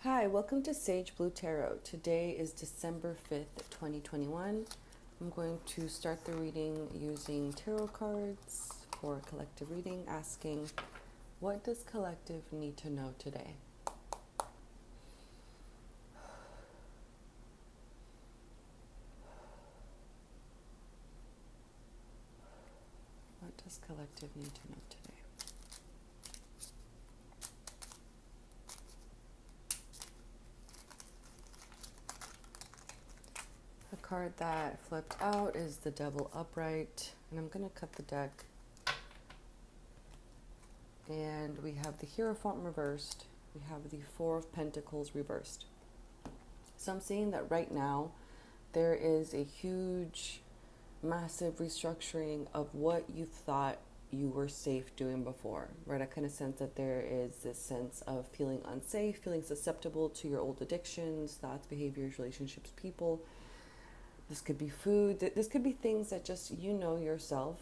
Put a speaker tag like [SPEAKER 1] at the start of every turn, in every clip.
[SPEAKER 1] Hi, welcome to Sage Blue Tarot. Today is December 5th, 2021. I'm going to start the reading using tarot cards for collective reading, asking, what does collective need to know today? What does collective need to know today? The card that flipped out is the Devil Upright, and I'm going to cut the deck. And we have the Hierophant reversed. We have the Four of Pentacles reversed. So I'm seeing that right now there is a huge, massive restructuring of what you thought you were safe doing before, right? I kind of sense that there is this sense of feeling unsafe, feeling susceptible to your old addictions, thoughts, behaviors, relationships, people. This could be food. This could be things that just you know yourself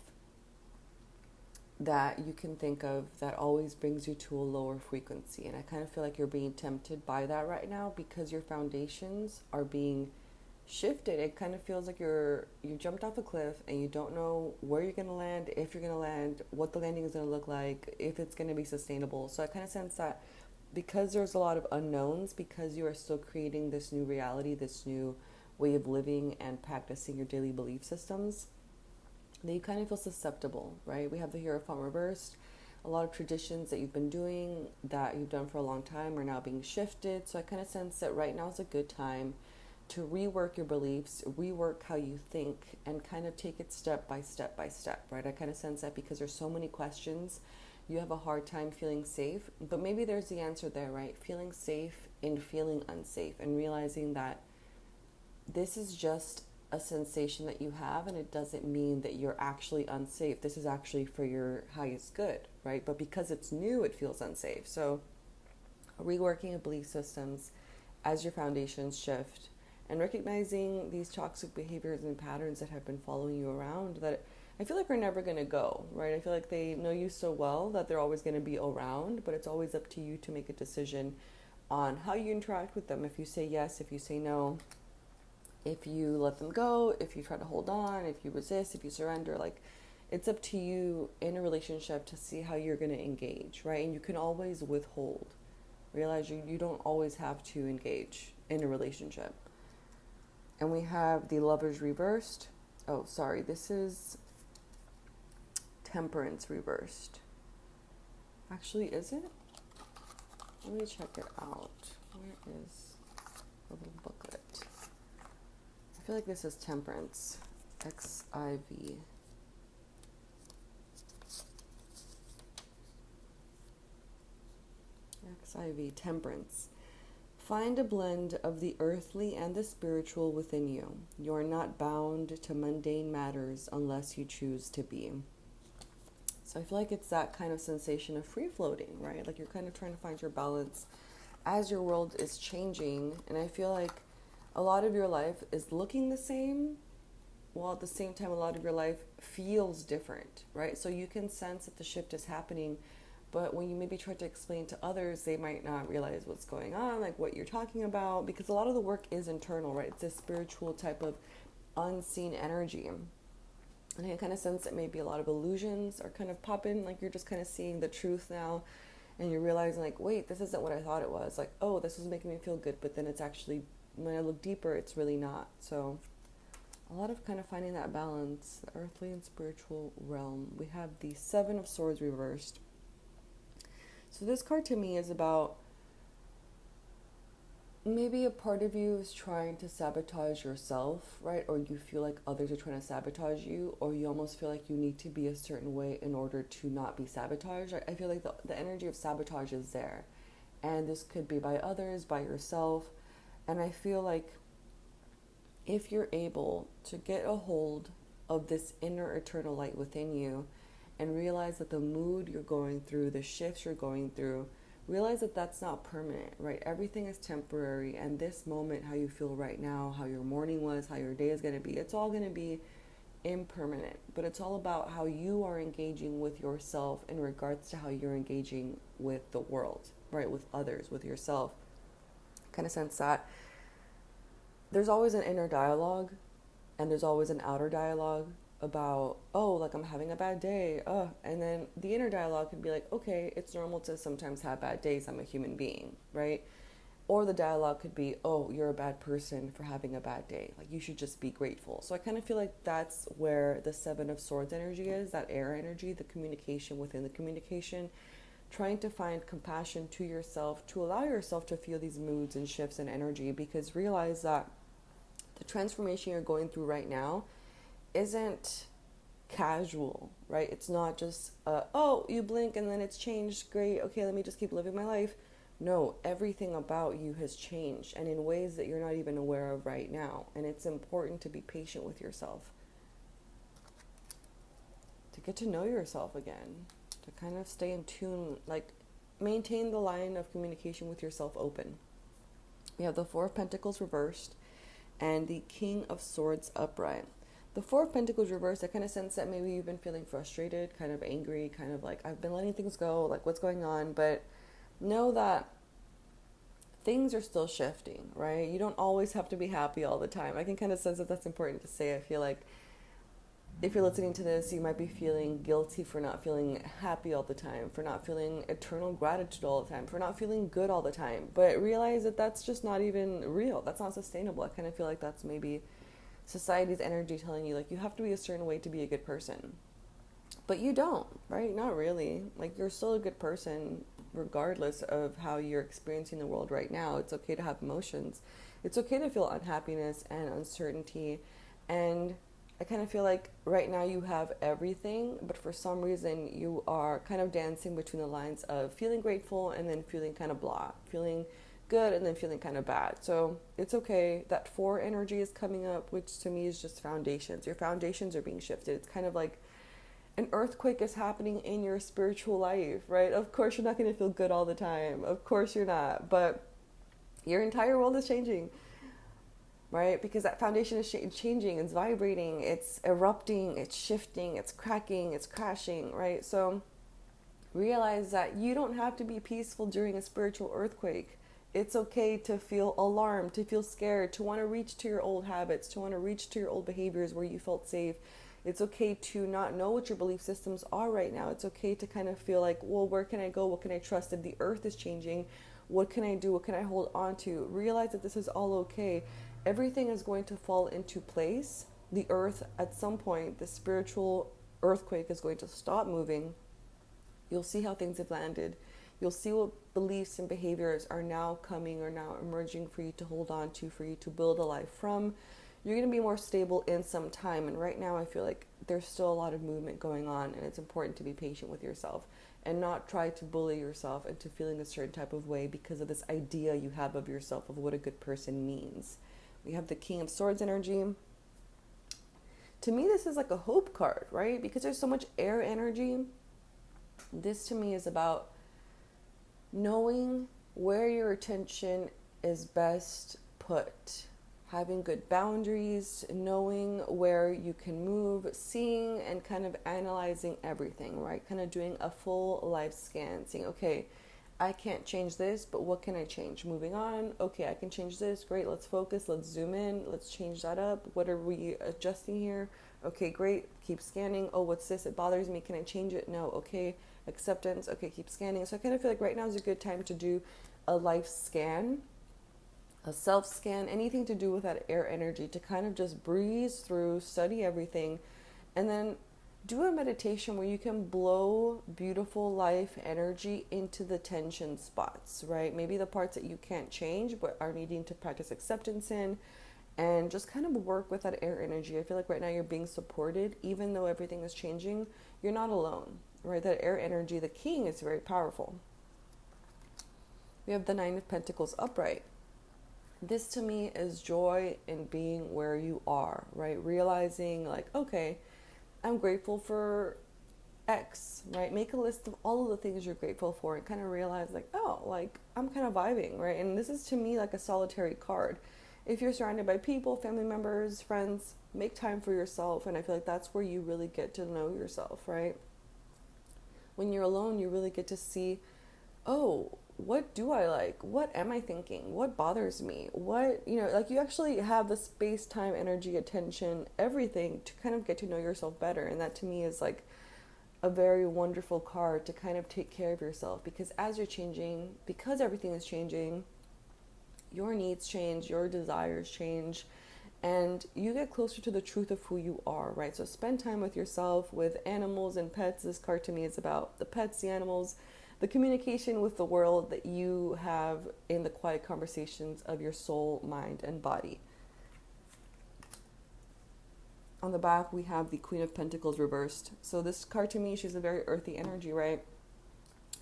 [SPEAKER 1] that you can think of that always brings you to a lower frequency. And I kind of feel like you're being tempted by that right now because your foundations are being shifted. It kind of feels like you jumped off a cliff and you don't know where you're going to land, if you're going to land, what the landing is going to look like, if it's going to be sustainable. So I kind of sense that because there's a lot of unknowns, because you are still creating this new reality, this new way of living and practicing your daily belief systems, that you kind of feel susceptible, right? We have the Hierophant reversed. A lot of traditions that you've been doing, that you've done for a long time, are now being shifted. So I kind of sense that right now is a good time to rework your beliefs, rework how you think, and kind of take it step by step by step, right? I kind of sense that because there's so many questions, you have a hard time feeling safe, but maybe there's the answer there, right? Feeling safe in feeling unsafe and realizing that this is just a sensation that you have, and it doesn't mean that you're actually unsafe. This is actually for your highest good, right? But because it's new, it feels unsafe. So reworking of belief systems as your foundations shift, and recognizing these toxic behaviors and patterns that have been following you around that I feel like are never going to go, right? I feel like they know you so well that they're always going to be around, but it's always up to you to make a decision on how you interact with them. If you say yes, if you say no, if you let them go, if you try to hold on, if you resist, if you surrender, like it's up to you in a relationship to see how you're going to engage, right? And you can always withhold. Realize you don't always have to engage in a relationship. And we have the Lovers reversed. Oh, sorry, this is Temperance reversed. Actually, is it? Let me check it out. Where is the little booklet? I feel like this is Temperance. XIV. XIV, Temperance. Find a blend of the earthly and the spiritual within you. You are not bound to mundane matters unless you choose to be. So I feel like it's that kind of sensation of free floating, right? Like you're kind of trying to find your balance as your world is changing. And I feel like a lot of your life is looking the same, while at the same time a lot of your life feels different, right? So you can sense that the shift is happening, but when you maybe try to explain to others, they might not realize what's going on, like what you're talking about, because a lot of the work is internal, right? It's a spiritual type of unseen energy. And I kind of sense that maybe a lot of illusions are kind of popping, like you're just kind of seeing the truth now, and you're realizing like, wait, this isn't what I thought it was. Like, oh, this was making me feel good, but then it's actually, when I look deeper, it's really not. So a lot of kind of finding that balance, the earthly and spiritual realm. We have the Seven of Swords reversed. So this card to me is about maybe a part of you is trying to sabotage yourself, right? Or you feel like others are trying to sabotage you, or you almost feel like you need to be a certain way in order to not be sabotaged. I feel like the energy of sabotage is there. And this could be by others, by yourself. And I feel like if you're able to get a hold of this inner eternal light within you and realize that the mood you're going through, the shifts you're going through, realize that that's not permanent, right? Everything is temporary, and this moment, how you feel right now, how your morning was, how your day is going to be, it's all going to be impermanent. But it's all about how you are engaging with yourself in regards to how you're engaging with the world, right? With others, with yourself. Kind of sense that there's always an inner dialogue and there's always an outer dialogue about, oh, like I'm having a bad day. And then the inner dialogue can be like, okay, it's normal to sometimes have bad days. I'm a human being, right? Or the dialogue could be, oh, you're a bad person for having a bad day. Like, you should just be grateful. So I kind of feel like that's where the Seven of Swords energy is, that air energy, the communication within the communication, trying to find compassion to yourself, to allow yourself to feel these moods and shifts in energy, because realize that the transformation you're going through right now isn't casual, right? It's not just, oh, you blink and then it's changed. Great. Okay, let me just keep living my life. No, everything about you has changed, and in ways that you're not even aware of right now. And it's important to be patient with yourself, to get to know yourself again, to kind of stay in tune, like maintain the line of communication with yourself open. We have the Four of Pentacles reversed and the King of Swords upright. The Four of Pentacles reversed, I kind of sense that maybe you've been feeling frustrated, kind of angry, kind of like, I've been letting things go, like what's going on? But know that things are still shifting, right? You don't always have to be happy all the time. I can kind of sense that that's important to say. I feel like if you're listening to this, you might be feeling guilty for not feeling happy all the time, for not feeling eternal gratitude all the time, for not feeling good all the time. But realize that that's just not even real. That's not sustainable. I kind of feel like that's maybe society's energy telling you, like, you have to be a certain way to be a good person. But you don't, right? Not really. Like, you're still a good person regardless of how you're experiencing the world right now. It's okay to have emotions. It's okay to feel unhappiness and uncertainty. And I kind of feel like right now you have everything, but for some reason you are kind of dancing between the lines of feeling grateful and then feeling kind of blah, feeling good and then feeling kind of bad. So it's okay. That four energy is coming up, which to me is just foundations. Your foundations are being shifted. It's kind of like an earthquake is happening in your spiritual life, right? Of course, you're not going to feel good all the time. Of course you're not. But your entire world is changing, right? Because that foundation is changing. It's vibrating. It's erupting. It's shifting. It's cracking. It's crashing, right? So realize that you don't have to be peaceful during a spiritual earthquake. It's okay to feel alarmed, to feel scared, to want to reach to your old habits, to want to reach to your old behaviors where you felt safe. It's okay to not know what your belief systems are right now. It's okay to kind of feel like, well, where can I go? What can I trust? If the earth is changing, what can I do? What can I hold on to? Realize that this is all okay. Everything is going to fall into place. The earth, at some point, the spiritual earthquake is going to stop moving. You'll see how things have landed. You'll see what beliefs and behaviors are now coming or now emerging for you to hold on to, for you to build a life from. You're going to be more stable in some time. And right now I feel like there's still a lot of movement going on, and it's important to be patient with yourself and not try to bully yourself into feeling a certain type of way because of this idea you have of yourself of what a good person means. We have the King of Swords energy. To me, this is like a hope card, right? Because there's so much air energy. This to me is about knowing where your attention is best put. Having good boundaries, knowing where you can move, seeing and kind of analyzing everything, right? Kind of doing a full life scan, saying, okay, I can't change this, but what can I change? Moving on. Okay, I can change this. Great. Let's focus. Let's zoom in. Let's change that up. What are we adjusting here? Okay, great. Keep scanning. Oh, what's this? It bothers me. Can I change it? No. Okay. Acceptance. Okay, keep scanning. So I kind of feel like right now is a good time to do a life scan, a self-scan, anything to do with that air energy, to kind of just breeze through, study everything, and then do a meditation where you can blow beautiful life energy into the tension spots, right? Maybe the parts that you can't change but are needing to practice acceptance in, and just kind of work with that air energy. I feel like right now you're being supported. Even though everything is changing, you're not alone, right? That air energy, the king, is very powerful. We have the Nine of Pentacles upright. This to me is joy in being where you are, right? Realizing like, okay, I'm grateful for X, right? Make a list of all of the things you're grateful for and kind of realize like, oh, like I'm kind of vibing, right? And this is to me like a solitary card. If you're surrounded by people, family members, friends, make time for yourself. And I feel like that's where you really get to know yourself, right? When you're alone, you really get to see, oh, what do I like? What am I thinking? What bothers me? What, like you actually have the space, time, energy, attention, everything to kind of get to know yourself better. And that to me is like a very wonderful card to kind of take care of yourself, because as you're changing, because everything is changing, your needs change, your desires change, and you get closer to the truth of who you are, right? So spend time with yourself, with animals and pets. This card to me is about the pets, the animals, the communication with the world that you have in the quiet conversations of your soul, mind, and body. On the back, we have the Queen of Pentacles reversed. So this card to me, she's a very earthy energy, right?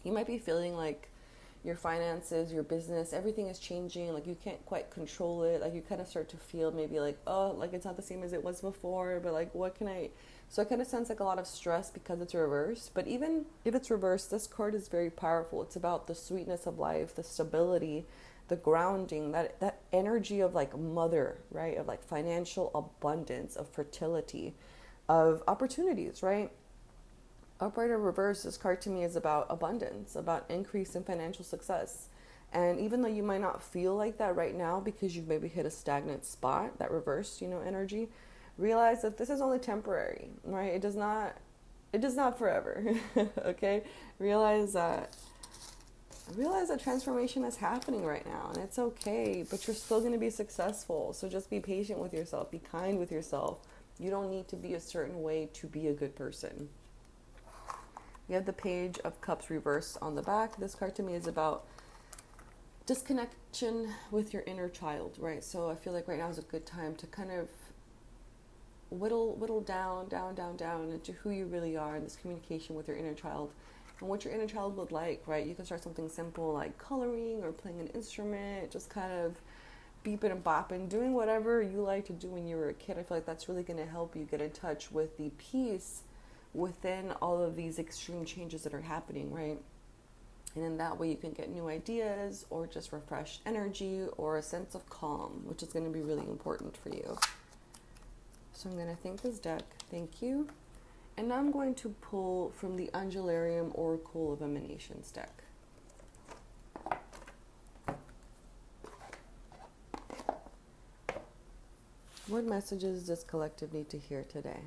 [SPEAKER 1] You might be feeling like your finances, your business, everything is changing. Like you can't quite control it. Like you kind of start to feel maybe like, oh, like it's not the same as it was before, but like what can I... So I kind of sense like a lot of stress because it's reversed. But even if it's reversed, this card is very powerful. It's about the sweetness of life, the stability, the grounding, that energy of like mother, right? Of like financial abundance, of fertility, of opportunities, right? Upright or reverse, this card to me is about abundance, about increase in financial success. And even though you might not feel like that right now because you've maybe hit a stagnant spot, that reverse, energy, realize that this is only temporary, right? It does not forever. Okay? Realize that transformation is happening right now, and it's okay, but you're still going to be successful. So just be patient with yourself, be kind with yourself. You don't need to be a certain way to be a good person. We have the Page of Cups reversed on the back. This card to me is about disconnection with your inner child, right? So I feel like right now is a good time to kind of whittle down into who you really are, and this communication with your inner child and what your inner child would like, right? You can start something simple like coloring or playing an instrument, just kind of beeping and bopping, doing whatever you like to do when you were a kid. I feel like that's really going to help you get in touch with the peace within all of these extreme changes that are happening, right? And in that way you can get new ideas or just refreshed energy or a sense of calm, which is going to be really important for you. So I'm going to thank this deck. Thank you. And now I'm going to pull from the Angelarium Oracle of Emanations deck. What messages does collective need to hear today?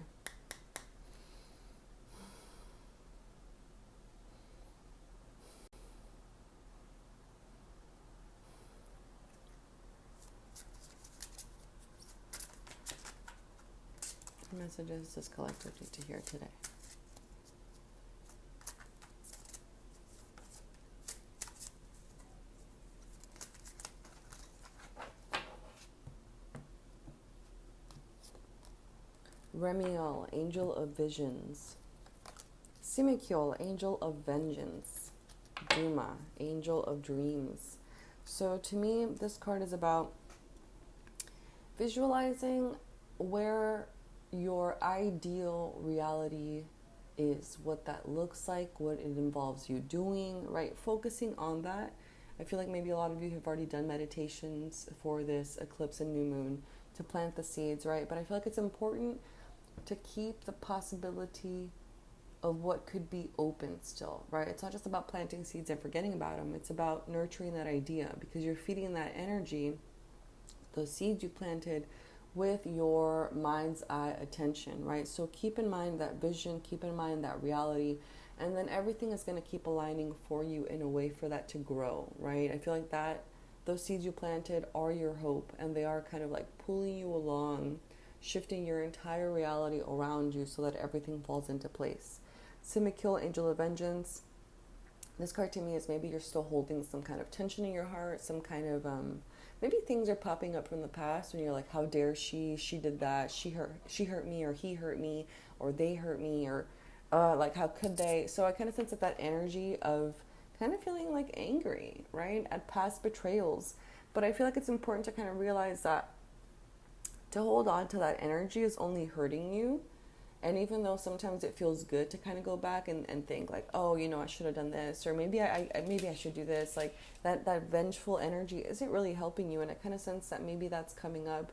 [SPEAKER 1] What messages does collective need to hear today? Remiel, Angel of Visions. Simikiol, Angel of Vengeance. Duma, Angel of Dreams. So to me, this card is about visualizing where your ideal reality is, what that looks like, what it involves you doing, right? Focusing on that. I feel like maybe a lot of you have already done meditations for this eclipse and new moon to plant the seeds, right? But I feel like it's important to keep the possibility of what could be open still, right? It's not just about planting seeds and forgetting about them. It's about nurturing that idea, because you're feeding that energy, those seeds you planted, with your mind's eye attention, right? So keep in mind that vision, keep in mind that reality, and then everything is going to keep aligning for you in a way for that to grow, right? I feel like that those seeds you planted are your hope, and they are kind of like pulling you along, shifting your entire reality around you so that everything falls into place. Simikill, Angel of Vengeance. This card to me is maybe you're still holding some kind of tension in your heart, some kind of maybe things are popping up from the past when you're like, how dare she did that, she hurt me, or he hurt me, or they hurt me, or like how could they. So I kind of sense that energy of kind of feeling like angry, right, at past betrayals. But I feel like it's important to kind of realize that to hold on to that energy is only hurting you. And even though sometimes it feels good to kind of go back and think like, oh, I should have done this, or maybe I should do this, like that vengeful energy isn't really helping you. And I kind of sense that maybe that's coming up.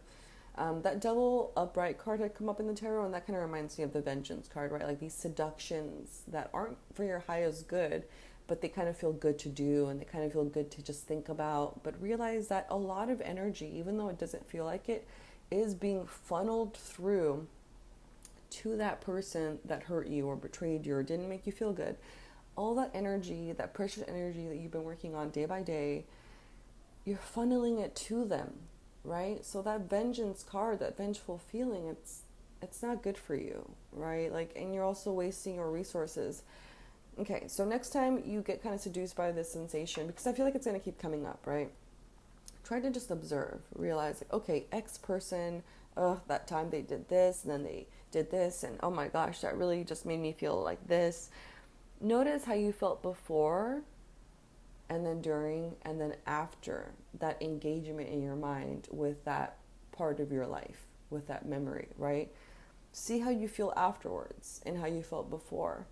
[SPEAKER 1] That double upright card had come up in the tarot, and that kind of reminds me of the vengeance card, right? Like these seductions that aren't for your highest good, but they kind of feel good to do and they kind of feel good to just think about. But realize that a lot of energy, even though it doesn't feel like it, is being funneled through to that person that hurt you or betrayed you or didn't make you feel good. All that energy, that precious energy that you've been working on day by day, you're funneling it to them, right? So that vengeance card, that vengeful feeling, it's not good for you, right? Like, and you're also wasting your resources. Okay, so next time you get kind of seduced by this sensation, because I feel like it's going to keep coming up, right? Try to just observe, realize, like, okay, X person, that time they did this, and then they did this, and oh my gosh, that really just made me feel like this. Notice how you felt before, and then during, and then after that engagement in your mind with that part of your life, with that memory, right? See how you feel afterwards and how you felt before.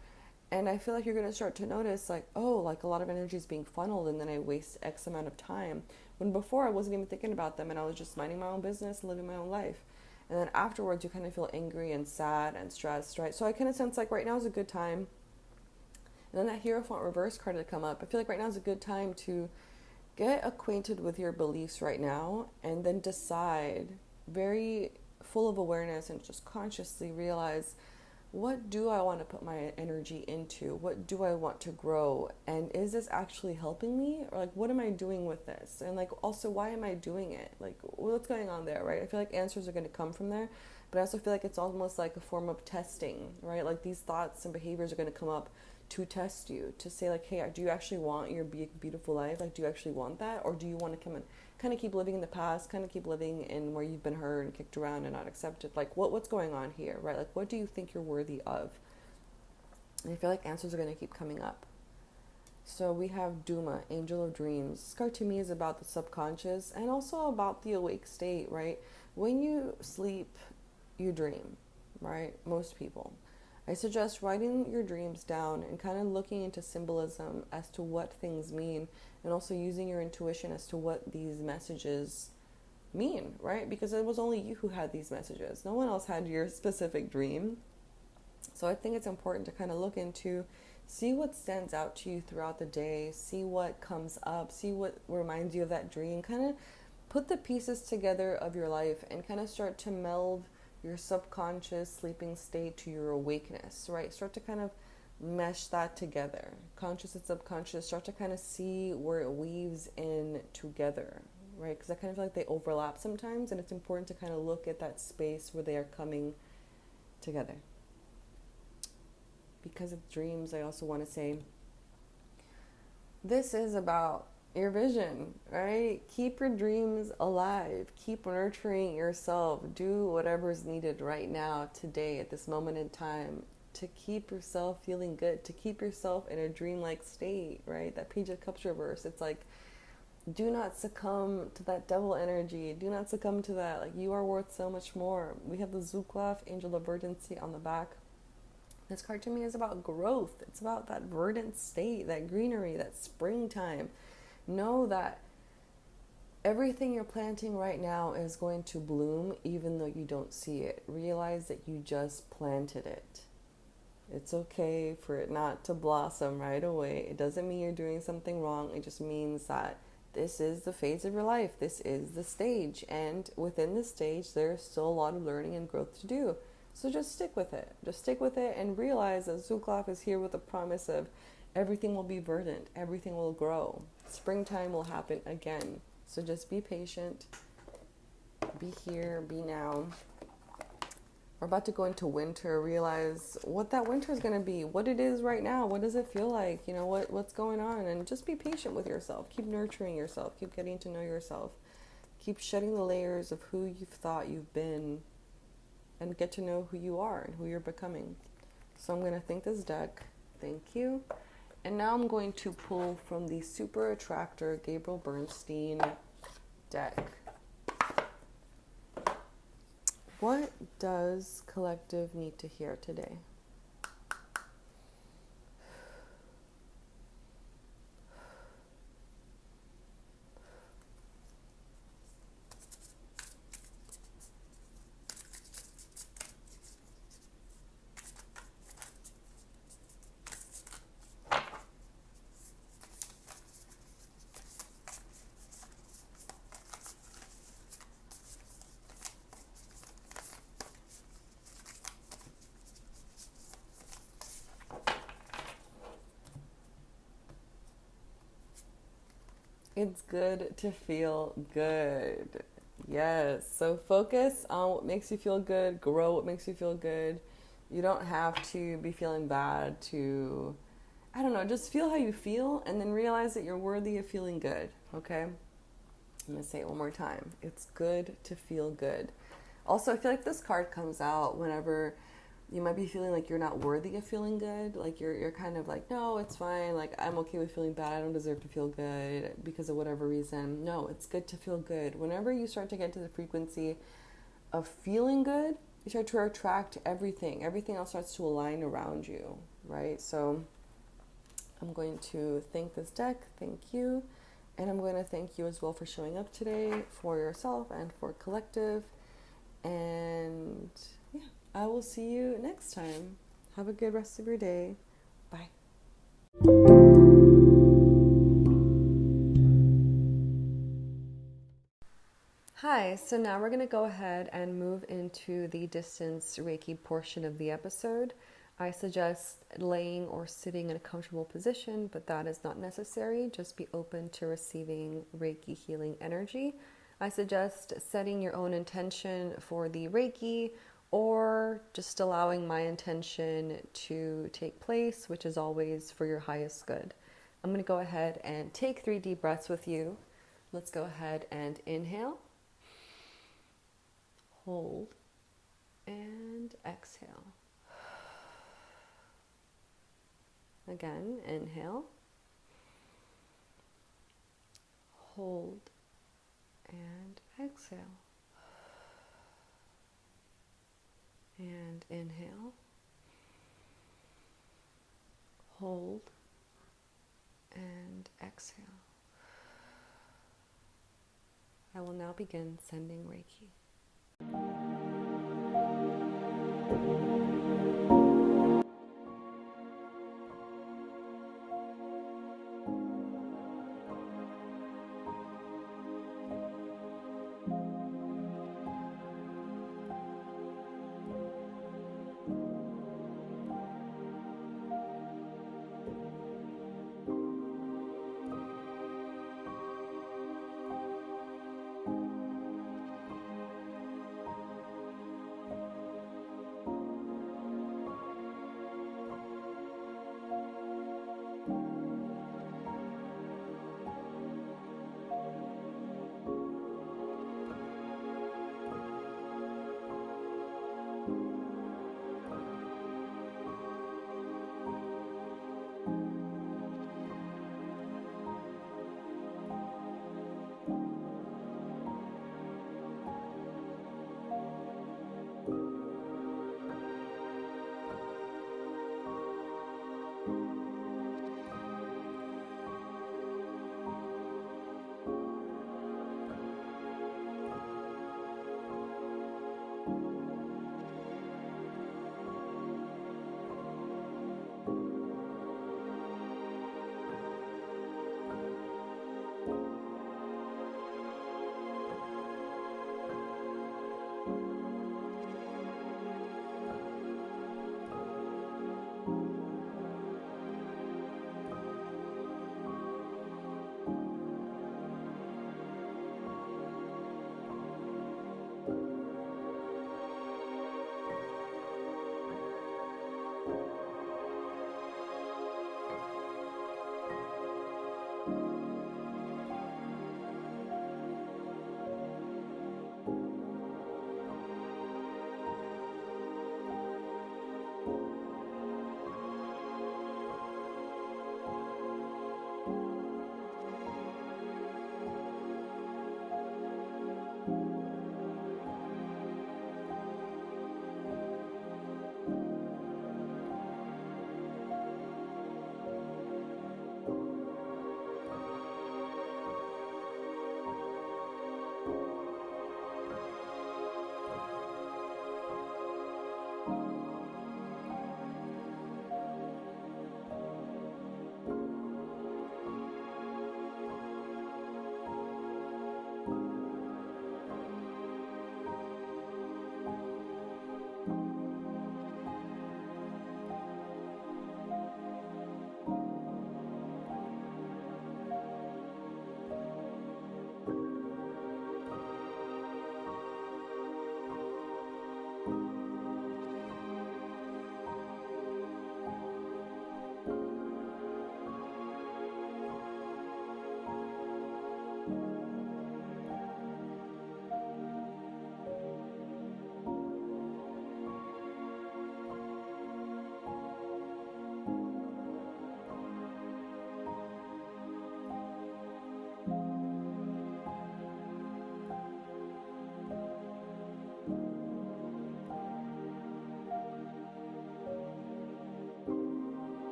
[SPEAKER 1] And I feel like you're going to start to notice, like, oh, like a lot of energy is being funneled and then I waste X amount of time. When before I wasn't even thinking about them and I was just minding my own business and living my own life. And then afterwards you kind of feel angry and sad and stressed, right? So I kind of sense like right now is a good time. And then that Hierophant reverse card to come up. I feel like right now is a good time to get acquainted with your beliefs right now and then decide, very full of awareness and just consciously realize, what do I want to put my energy into? What do I want to grow? And is this actually helping me? Or like, what am I doing with this? And like, also, why am I doing it? Like, what's going on there, right? I feel like answers are going to come from there. But I also feel like it's almost like a form of testing, right? Like these thoughts and behaviors are going to come up to test you, to say like, hey, do you actually want your big, beautiful life? Like, do you actually want that? Or do you want to come and kind of keep living in the past, kind of keep living in where you've been hurt and kicked around and not accepted? Like, what's going on here, right? Like, what do you think you're worthy of? And I feel like answers are going to keep coming up. So we have Duma, Angel of Dreams. This card to me is about the subconscious and also about the awake state, right? When you sleep, you dream, right? Most people. I suggest writing your dreams down and kind of looking into symbolism as to what things mean, and also using your intuition as to what these messages mean, right? Because it was only you who had these messages. No one else had your specific dream. So I think it's important to kind of look into, see what stands out to you throughout the day, see what comes up, see what reminds you of that dream, kind of put the pieces together of your life and kind of start to meld your subconscious sleeping state to your awakeness, right? Start to kind of mesh that together. Conscious and subconscious, start to kind of see where it weaves in together, right? Because I kind of feel like they overlap sometimes, and it's important to kind of look at that space where they are coming together. Because of dreams, I also want to say, this is about your vision, right? Keep your dreams alive. Keep nurturing yourself. Do whatever is needed right now, today, at this moment in time, to keep yourself feeling good, to keep yourself in a dreamlike state, right? That Page of Cups reverse. It's like, do not succumb to that devil energy. Do not succumb to that. Like, you are worth so much more. We have the Zuklav, Angel of Verdancy, on the back. This card to me is about growth. It's about that verdant state, that greenery, that springtime. Know that everything you're planting right now is going to bloom even though you don't see it. Realize that you just planted it. It's okay for it not to blossom right away. It doesn't mean you're doing something wrong. It just means that this is the phase of your life. This is the stage. And within this stage, there's still a lot of learning and growth to do. So just stick with it. Just stick with it and realize that Zuklav is here with a promise of everything will be verdant. Everything will grow. Springtime will happen again. So just be patient. Be here. Be now. We're about to go into winter. Realize what that winter is going to be. What it is right now. What does it feel like? You know, what's going on? And just be patient with yourself. Keep nurturing yourself. Keep getting to know yourself. Keep shedding the layers of who you've thought you've been. And get to know who you are and who you're becoming. So I'm going to thank this deck. Thank you. And now I'm going to pull from the Super Attractor Gabriel Bernstein deck. What does collective need to hear today? It's good to feel good. Yes. So focus on what makes you feel good, grow what makes you feel good. You don't have to be feeling bad to, I don't know, just feel how you feel and then realize that you're worthy of feeling good, okay? I'm going to say it one more time. It's good to feel good. Also, I feel like this card comes out whenever you might be feeling like you're not worthy of feeling good. Like you're kind of like, no, it's fine. Like I'm okay with feeling bad. I don't deserve to feel good because of whatever reason. No, it's good to feel good. Whenever you start to get to the frequency of feeling good, you start to attract everything. Everything else starts to align around you, right? So I'm going to thank this deck. Thank you. And I'm going to thank you as well for showing up today for yourself and for collective. And yeah, I will see you next time. Have a good rest of your day. Bye. Hi, so now we're going to go ahead and move into the distance Reiki portion of the episode. I suggest laying or sitting in a comfortable position, but that is not necessary. Just be open to receiving Reiki healing energy. I suggest setting your own intention for the Reiki or just allowing my intention to take place, which is always for your highest good. I'm going to go ahead and take 3 deep breaths with you. Let's go ahead and inhale. Hold and exhale. Again, inhale. Hold and exhale. And inhale. Hold and exhale. I will now begin sending Reiki.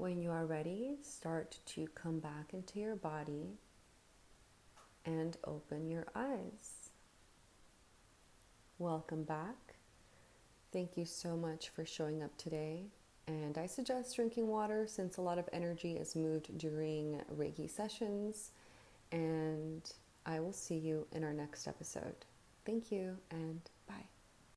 [SPEAKER 1] when you are ready, start to come back into your body and open your eyes. Welcome back. Thank you so much for showing up today. And I suggest drinking water since a lot of energy is moved during Reiki sessions. And I will see you in our next episode. Thank you, and